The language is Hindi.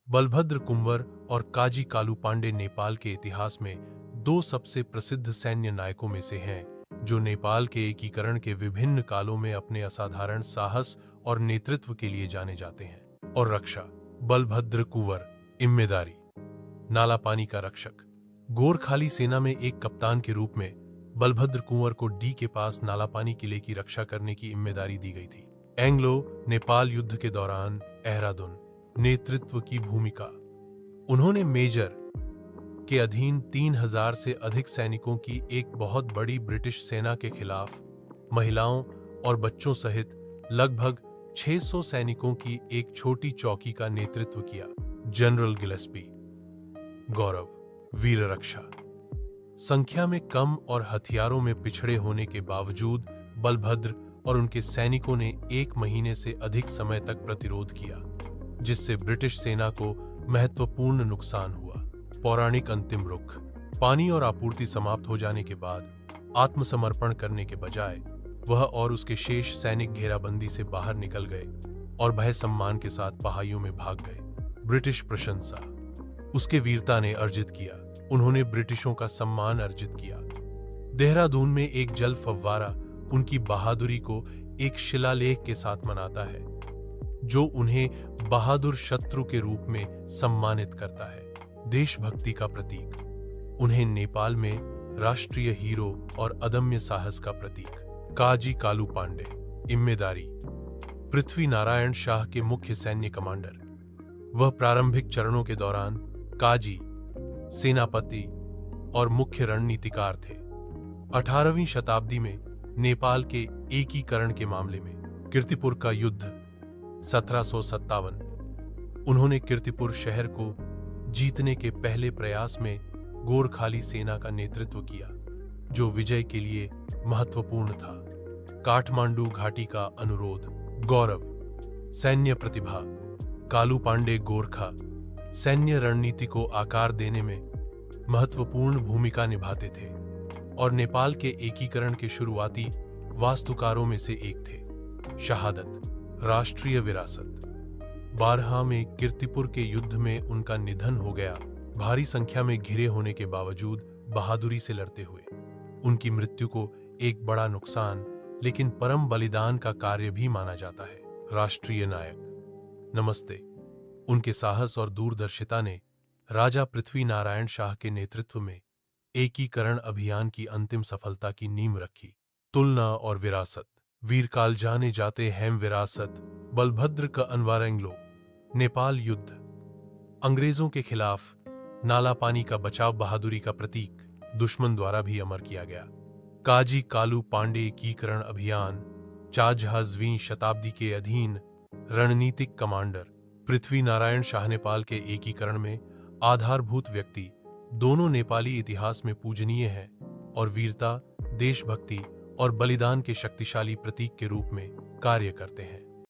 बलभद्र कुंवर और काजी कालू पांडे नेपाल के इतिहास में दो सबसे प्रसिद्ध सैन्य नायकों में से हैं, जो नेपाल के एकीकरण के विभिन्न कालों में अपने असाधारण साहस और नेतृत्व के लिए जाने जाते हैं। और रक्षा, बलभद्र कुंवर, जिम्मेदारी, नाला पानी का रक्षक। गोरखाली सेना में एक कप्तान के रूप में बलभद्र कुंवर को डी के पास नालापानी किले की रक्षा करने की जिम्मेदारी दी गई थी। एंग्लो नेपाल युद्ध के दौरान देहरादून नेतृत्व की भूमिका। उन्होंने मेजर के अधीन 3000 से अधिक सैनिकों की एक बहुत बड़ी ब्रिटिश सेना के खिलाफ महिलाओं और बच्चों सहित लगभग 600 सैनिकों की एक छोटी चौकी का नेतृत्व किया। जनरल गिलेस्पी, गौरव, वीर रक्षा। संख्या में कम और हथियारों में पिछड़े होने के बावजूद बलभद्र और उनके सैनिकों ने 1 महीने से अधिक समय तक प्रतिरोध किया, जिससे ब्रिटिश सेना को महत्वपूर्ण नुकसान हुआ। पौराणिक अंतिम रुख। पानी और आपूर्ति समाप्त हो जाने के बाद आत्मसमर्पण करने के बजाय वह और उसके शेष सैनिक घेराबंदी से बाहर निकल गए और भय सम्मान के साथ पहाड़ियों में भाग गए। ब्रिटिश प्रशंसा। उसके वीरता ने अर्जित किया। उन्होंने ब्रिटिशों का सम्मान अर्जित किया। देहरादून में एक जल फव्वारा उनकी बहादुरी को एक शिलालेख के साथ मनाता है, जो उन्हें बहादुर शत्रु के रूप में सम्मानित करता है। देशभक्ति का प्रतीक। उन्हें नेपाल में राष्ट्रीय हीरो और अदम्य साहस का प्रतीक। काजी कालू पांडे, जिम्मेदारी, पृथ्वी नारायण शाह के मुख्य सैन्य कमांडर। वह प्रारंभिक चरणों के दौरान काजी, सेनापति और मुख्य रणनीतिकार थे। 18वीं शताब्दी में नेपाल के एकीकरण के मामले में कीर्तिपुर का युद्ध 1757। उन्होंने कीर्तिपुर शहर को जीतने के पहले प्रयास में गोरखाली सेना का नेतृत्व किया, जो विजय के लिए महत्वपूर्ण था। काठमांडू घाटी का अनुरोध। गौरव, सैन्य प्रतिभा। कालू पांडे गोरखा सैन्य रणनीति को आकार देने में महत्वपूर्ण भूमिका निभाते थे और नेपाल के एकीकरण के शुरुआती वास्तुकारों में से एक थे। शहादत, राष्ट्रीय विरासत। 12 में कीर्तिपुर के युद्ध में उनका निधन हो गया, भारी संख्या में घिरे होने के बावजूद बहादुरी से लड़ते हुए। उनकी मृत्यु को एक बड़ा नुकसान लेकिन परम बलिदान का कार्य भी माना जाता है। राष्ट्रीय नायक। नमस्ते। उनके साहस और दूरदर्शिता ने राजा पृथ्वी नारायण शाह के नेतृत्व में एकीकरण अभियान की अंतिम सफलता की नींव रखी। तुलना और विरासत। वीरकाल जाने जाते हैं विरासत। बलभद्र का अनवर। एंग्लो नेपाल युद्ध, अंग्रेजों के खिलाफ नाला पानी का बचाव बहादुरी का प्रतीक, दुश्मन द्वारा भी अमर किया गया। काजी कालू पांडे एकीकरण अभियान, 4वीं शताब्दी के अधीन रणनीतिक कमांडर। पृथ्वी नारायण शाह नेपाल के एकीकरण में आधारभूत व्यक्ति, दोनों नेपाली इतिहास में पूजनीय हैं और वीरता, देशभक्ति और बलिदान के शक्तिशाली प्रतीक के रूप में कार्य करते हैं।